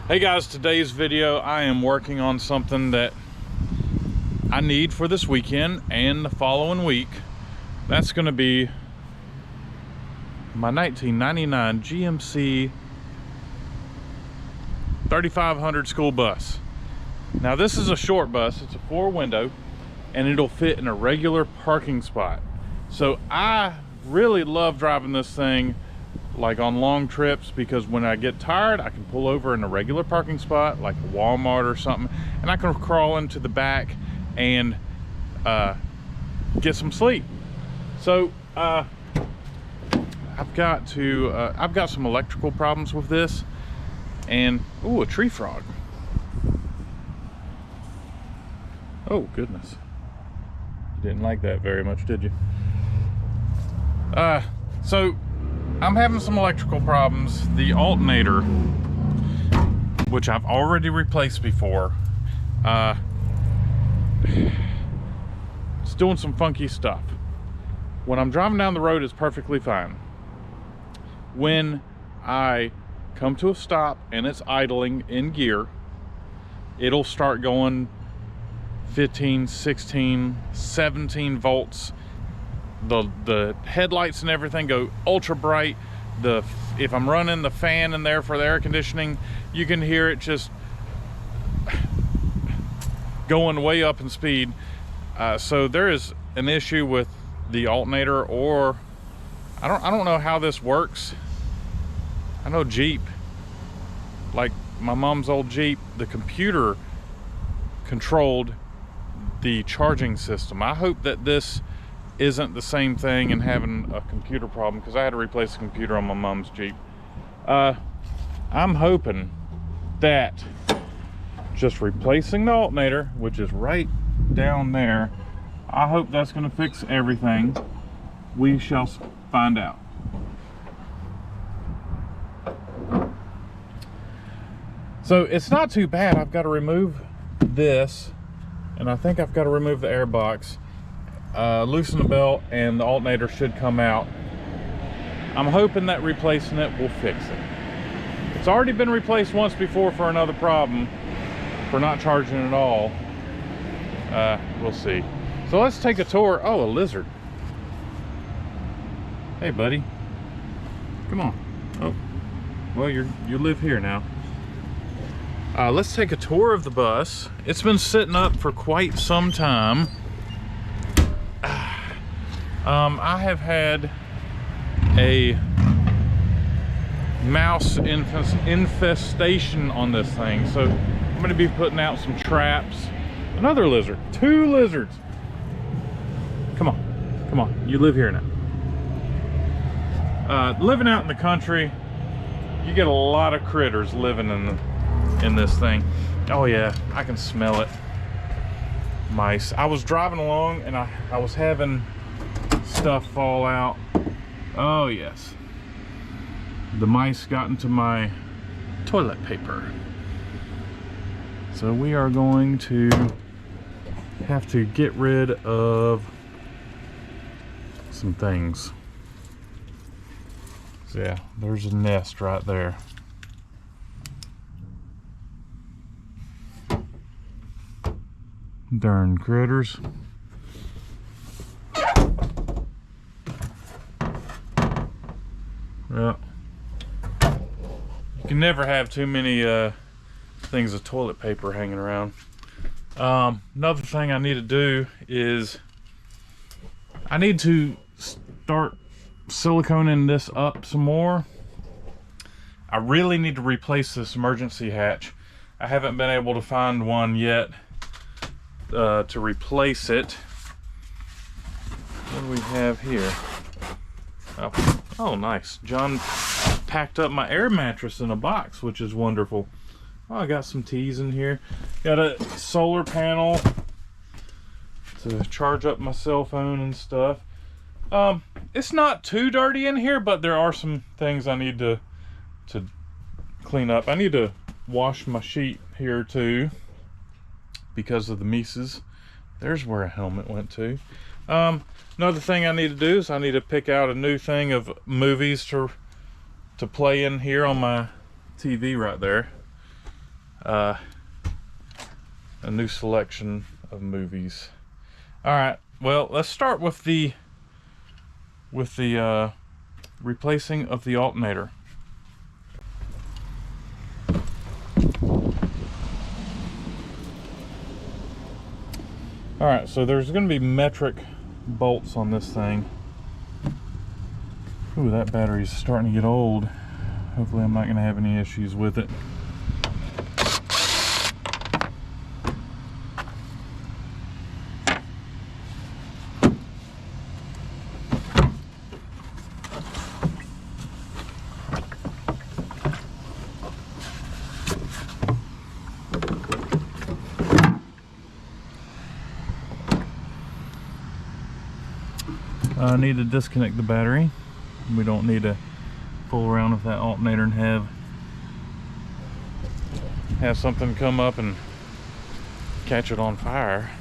Hey guys, today's video I am working on something that I need for this weekend and the following week. That's going to be my 1999 GMC 3500 school bus. Now this is a short bus, it's a 4-window, and it'll fit in a regular parking spot. So I really love driving this thing like on long trips, because when I get tired I can pull over in a regular parking spot like a Walmart or something, and I can crawl into the back and get some sleep. So I've got some electrical problems with this, and ooh, a tree frog. Oh goodness, you didn't like that very much, did you? So I'm having some electrical problems. The alternator, which I've already replaced before, it's doing some funky stuff. When I'm driving down the road, it's perfectly fine. When I come to a stop and it's idling in gear, it'll start going 15, 16, 17 volts. The headlights and everything go ultra bright. If I'm running the fan in there for the air conditioning, you can hear it just going way up in speed. So there is an issue with the alternator, or I don't know how this works. I know Jeep, like my mom's old Jeep, the computer controlled the charging system. I hope that this isn't the same thing and having a computer problem, because I had to replace the computer on my mom's Jeep. I'm hoping that just replacing the alternator, which is right down there, I hope that's going to fix everything. We shall find out. So it's not too bad. I've got to remove this, and I think I've got to remove the air box, loosen the belt, and the alternator should come out. I'm hoping that replacing it will fix it. It's already been replaced once before for another problem, for not charging at all. We'll see. So let's take a tour. Oh, a lizard. Hey buddy, come on. Oh, well, you live here now. Let's take a tour of the bus. It's been sitting up for quite some time. I have had a mouse infestation on this thing, so I'm going to be putting out some traps. Another lizard. 2 lizards. Come on, you live here now. Living out in the country, you get a lot of critters living in this thing. Oh yeah, I can smell it. Mice. I was driving along and I was having stuff fall out. Oh yes, the mice got into my toilet paper, so we are going to have to get rid of some things. So yeah, there's a nest right there. Darn critters. Well, you can never have too many things of toilet paper hanging around. Another thing I need to do is I need to start siliconing this up some more. I really need to replace this emergency hatch. I haven't been able to find one yet to replace it. What do we have here? Oh, nice. John packed up my air mattress in a box, which is wonderful. Oh, I got some teas in here. Got a solar panel to charge up my cell phone and stuff. It's not too dirty in here, but there are some things I need to clean up. I need to wash my sheet here too, because of the mices. There's where a helmet went to. Another thing I need to do is I need to pick out a new thing of movies to play in here on my TV right there. a new selection of movies. All right, well, let's start with the replacing of the alternator. All right, so there's going to be metric bolts on this thing. Ooh, that battery's starting to get old. Hopefully I'm not going to have any issues with it. I need to disconnect the battery. We don't need to fool around with that alternator and have something come up and catch it on fire.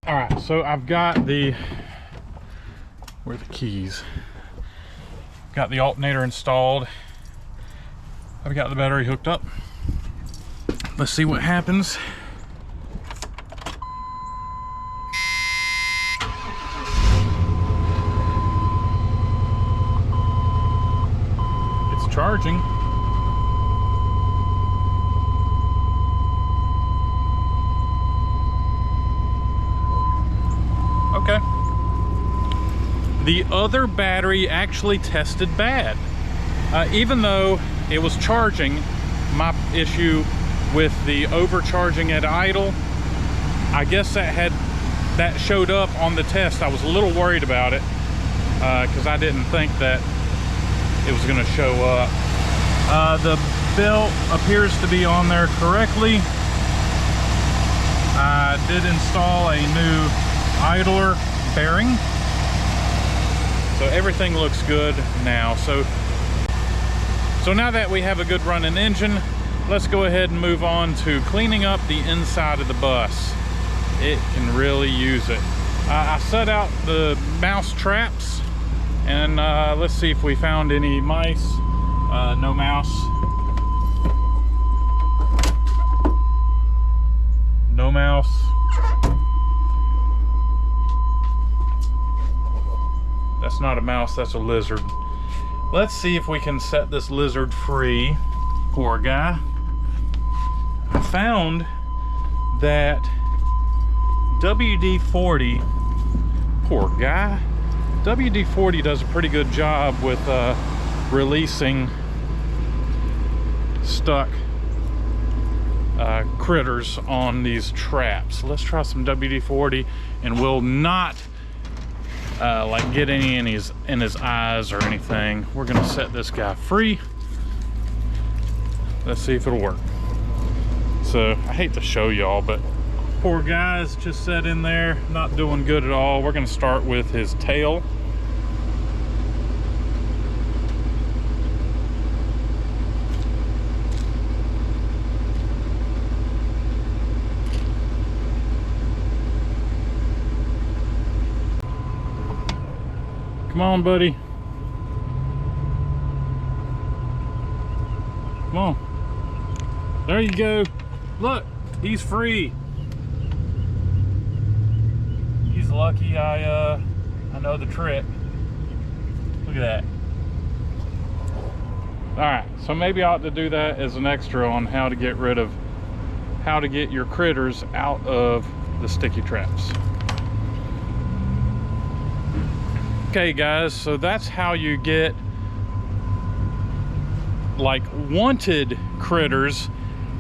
All right, so I've got where are the keys? Got the alternator installed. I've got the battery hooked up. Let's see what happens. It's charging. Okay. the other battery actually tested bad. Even though it was charging, my issue with the overcharging at idle, I guess that showed up on the test. I was a little worried about it because I didn't think that it was going to show up. The belt appears to be on there correctly. I did install a new idler bearing, so everything looks good now. So now that we have a good running engine, let's go ahead and move on to cleaning up the inside of the bus. It can really use it. I set out the mouse traps, and let's see if we found any mice. No mouse. No mouse. That's not a mouse, that's a lizard. Let's see if we can set this lizard free. Poor guy. I found that WD-40, poor guy, WD-40 does a pretty good job with releasing stuck critters on these traps. Let's try some WD-40, and we'll not like get any in his eyes or anything. We're gonna set this guy free. Let's see if it'll work. So I hate to show y'all, but poor guy's just set in there, not doing good at all. We're gonna start with his tail. Come on, buddy. Come on. There you go. Look, he's free. He's lucky I know the trick. Look at that. All right, so maybe I ought to do that as an extra on how to get your critters out of the sticky traps. Okay guys, so that's how you get like wanted critters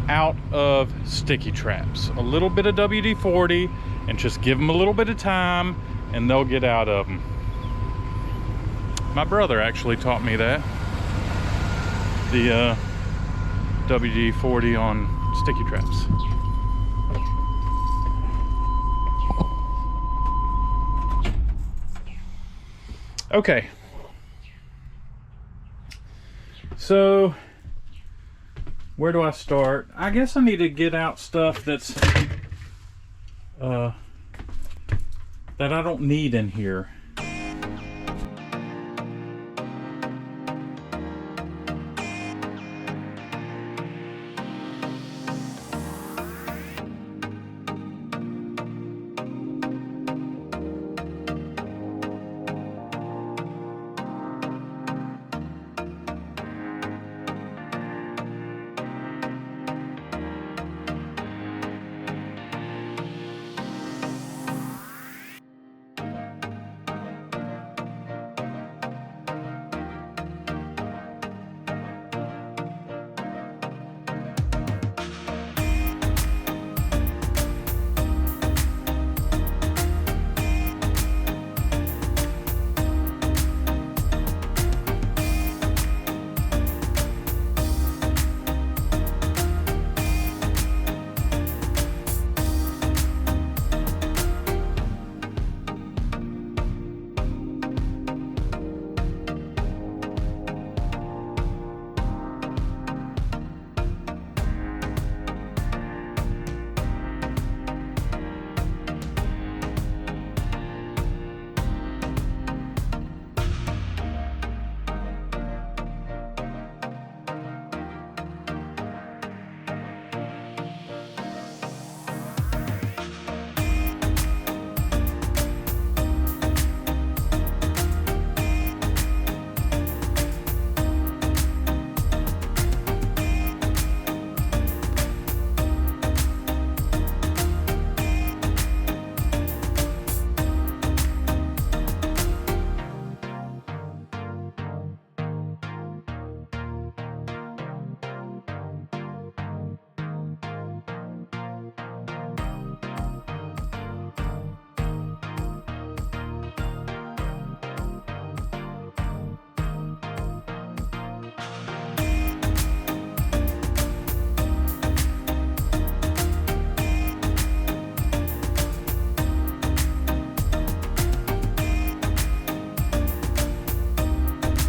out of sticky traps. A little bit of WD-40 and just give them a little bit of time and they'll get out of them. My brother actually taught me that. The WD-40 on sticky traps. Okay, so where do I start? I guess I need to get out stuff that's that I don't need in here.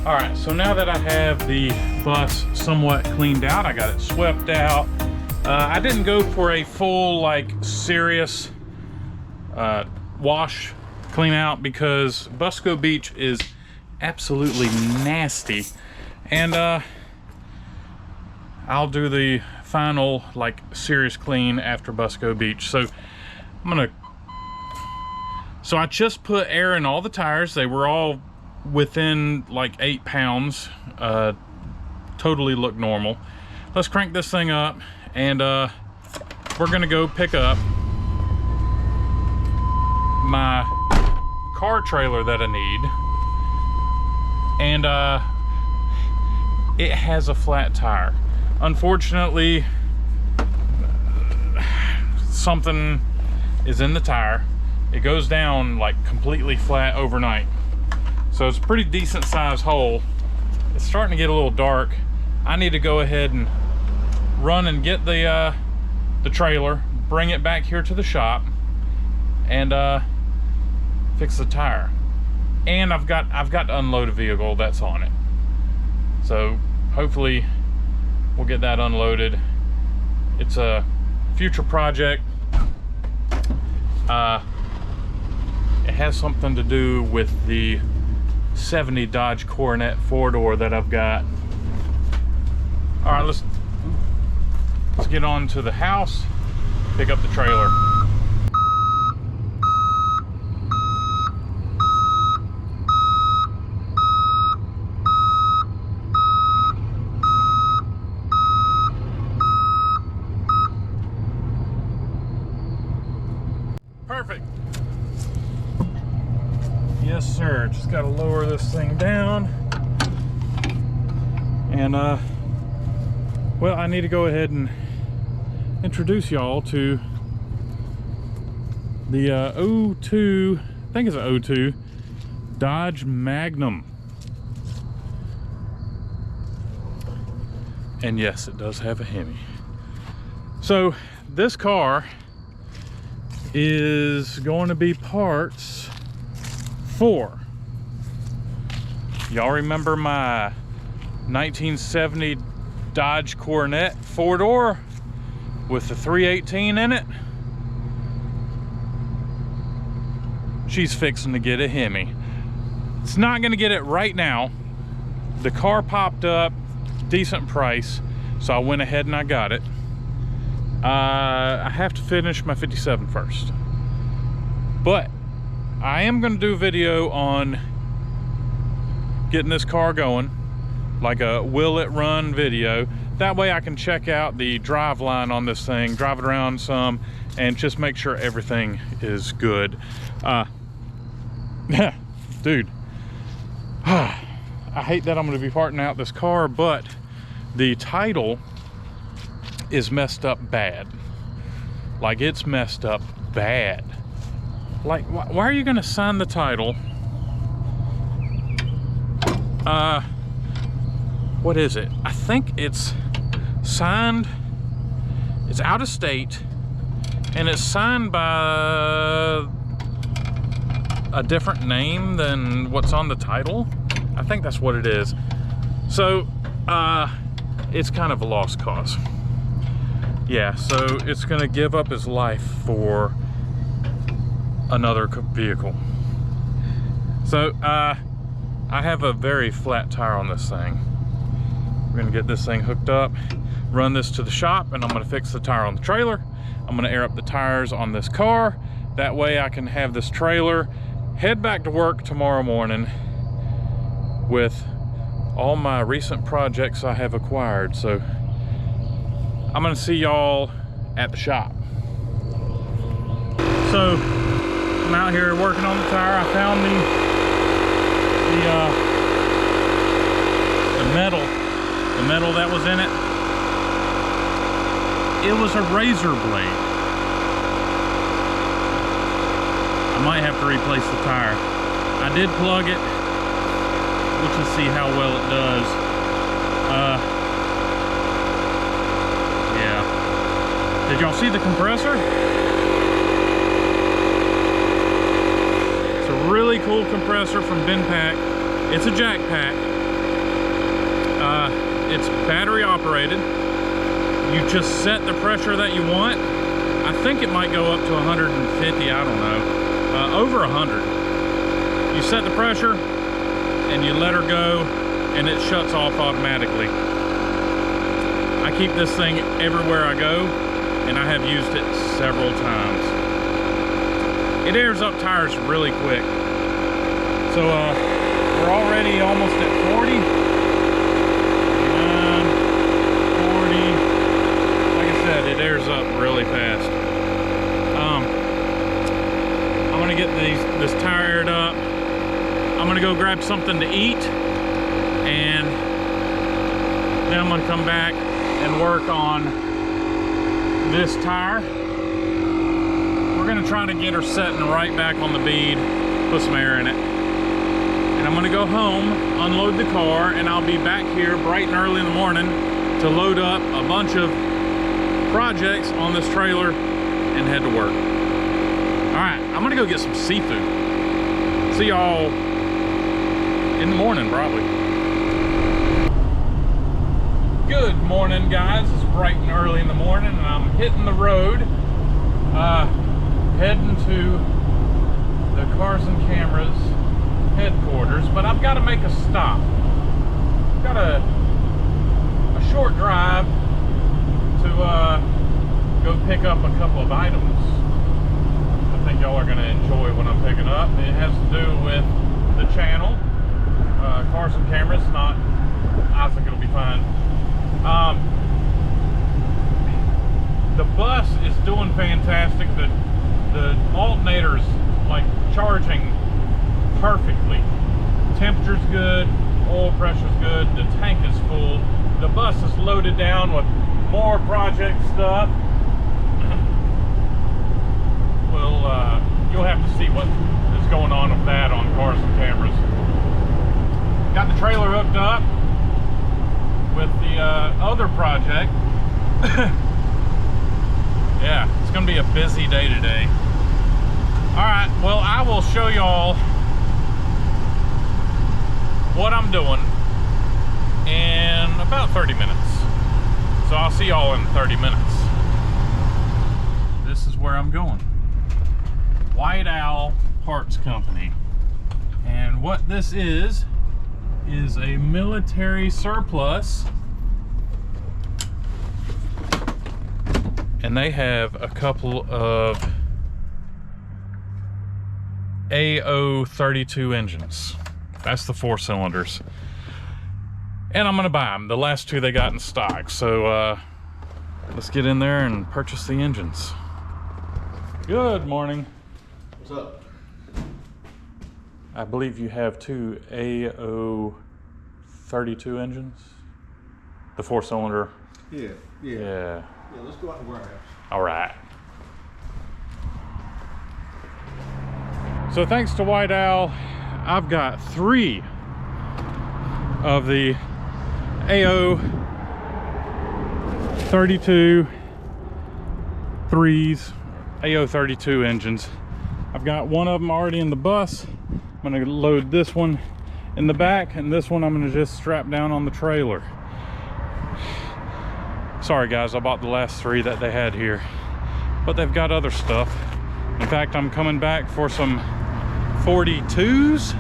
All right, so now that I have the bus somewhat cleaned out, I got it swept out. I didn't go for a full, like, serious wash clean out because Busco Beach is absolutely nasty. And I'll do the final, like, serious clean after Busco Beach. So I just put air in all the tires. They were all within like 8 pounds. Totally look normal. Let's crank this thing up, and we're gonna go pick up my car trailer that I need. And it has a flat tire. Unfortunately, something is in the tire. It goes down like completely flat overnight. So it's a pretty decent sized hole. It's starting to get a little dark. I need to go ahead and run and get the trailer, bring it back here to the shop, and fix the tire. And I've got to unload a vehicle that's on it. So hopefully we'll get that unloaded. It's a future project. It has something to do with the 70 Dodge Coronet 4-door that I've got. All right, let's get on to the house, pick up the trailer. Perfect. Yes, sir. Just got to lower this thing down. And, well, I need to go ahead and introduce y'all to the 02, I think it's an 02 Dodge Magnum. And yes, it does have a Hemi. So this car is going to be parts for, y'all remember my 1970 Dodge Coronet 4-door with the 318 in it? She's fixing to get a Hemi. It's not going to get it right now. The car popped up, decent price, so I went ahead and I got it. I have to finish my 57 first, but I am going to do a video on getting this car going, like a will it run video. That way I can check out the drive line on this thing, drive it around some, and just make sure everything is good. Dude, I hate that I'm going to be parting out this car, but the title is messed up bad. Like, it's messed up bad. Like, why are you gonna sign the title? What is it? I think it's signed, it's out of state, and it's signed by a different name than what's on the title. I think that's what it is. So it's kind of a lost cause. Yeah, so it's gonna give up his life for another vehicle. So I have a very flat tire on this thing. We're gonna get this thing hooked up, run this to the shop, and I'm gonna fix the tire on the trailer. I'm gonna air up the tires on this car. That way I can have this trailer, head back to work tomorrow morning with all my recent projects I have acquired. So I'm gonna see y'all at the shop. So I'm out here working on the tire. I found the metal that was in it. It was a razor blade. I might have to replace the tire. I did plug it. We'll just see how well it does. Yeah. Did y'all see the compressor? It's a really cool compressor from Benpack. It's a jack pack. It's battery operated. You just set the pressure that you want. I think it might go up to 150, I don't know. Over 100. You set the pressure and you let her go and it shuts off automatically. I keep this thing everywhere I go and I have used it several times. It airs up tires really quick. So we're already almost at 40. 40. Like I said, it airs up really fast. I'm gonna get this tire aired up. I'm gonna go grab something to eat, and then I'm gonna come back and work on this tire. We're gonna try to get her setting right back on the bead, put some air in it. And I'm gonna go home, unload the car, and I'll be back here bright and early in the morning to load up a bunch of projects on this trailer and head to work. All right, I'm gonna go get some seafood. See y'all in the morning, probably. Good morning, guys. It's bright and early in the morning, and I'm hitting the road, heading to the CarsAndCameras headquarters, but I've got to make a stop. I've got a short drive to go pick up a couple of items. I think y'all are going to enjoy what I'm picking up. It has to do with the channel, CarsAndCameras. Not, I think it'll be fine. The bus is doing fantastic. The alternator's like charging perfectly. Temperature's good, oil pressure's good, the tank is full. The bus is loaded down with more project stuff. Well, you'll have to see what is going on with that on CarsAndCameras. Got the trailer hooked up with the other project. Yeah, it's gonna be a busy day today. All right, well, I will show y'all what I'm doing in about 30 minutes. So I'll see y'all in 30 minutes. This is where I'm going. White Owl Parts Company. And what this is a military surplus. And they have a couple of AO32 engines. That's the 4 cylinders. And I'm gonna buy them. The last 2 they got in stock. So let's get in there and purchase the engines. Good morning. What's up? I believe you have 2 AO32 engines. The 4 cylinder. Yeah. Yeah, let's go out in the warehouse. All right. So thanks to White Owl, I've got 3 of the AO32 3s, AO32 engines. I've got one of them already in the bus. I'm gonna load this one in the back, and this one I'm gonna just strap down on the trailer. Sorry guys, I bought the last 3 that they had here, but they've got other stuff. In fact, I'm coming back for some 42s.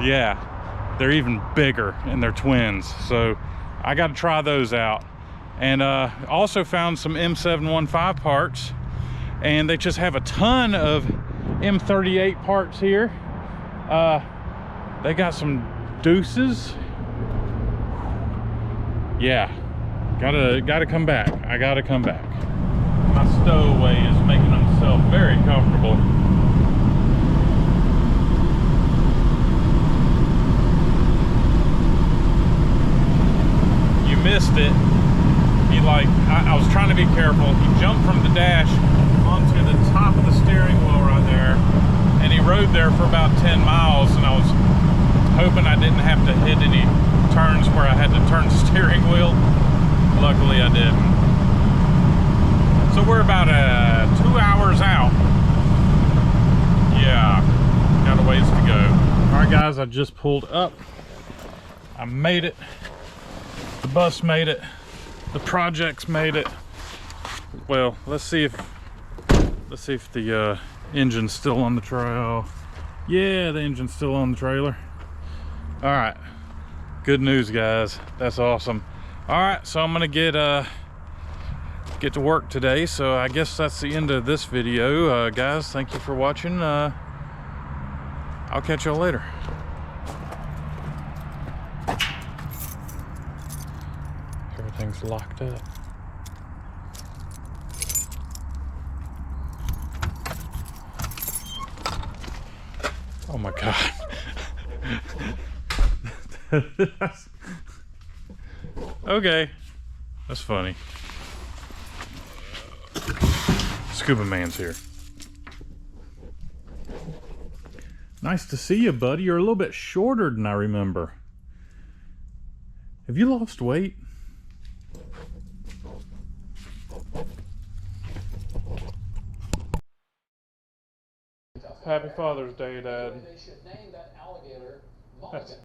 Yeah, they're even bigger and they're twins, so I got to try those out. And also found some M715 parts, and they just have a ton of M38 parts here. They got some deuces. Yeah, gotta come back. I gotta come back. My stowaway is making himself very comfortable. You missed it. He I was trying to be careful. He jumped from the dash onto the top of the steering wheel right there, and he rode there for about 10 miles, and I was hoping I didn't have to hit any turns where I had to turn the steering wheel. Luckily I didn't. So we're about 2 hours out. Yeah, got a ways to go. All right guys, I just pulled up I made it. The bus made it. The projects made it. Well, let's see if the engine's still on the trailer. Yeah, the engine's still on the trailer. All right, good news, guys. That's awesome. All right, so I'm gonna get to work today. So I guess that's the end of this video, guys. Thank you for watching. I'll catch y'all later. Everything's locked up. Oh my God. Okay, that's funny. Scuba Man's here. Nice to see you, buddy. You're a little bit shorter than I remember. Have you lost weight? Happy Father's Day, Dad. They should name that alligator Mulligan.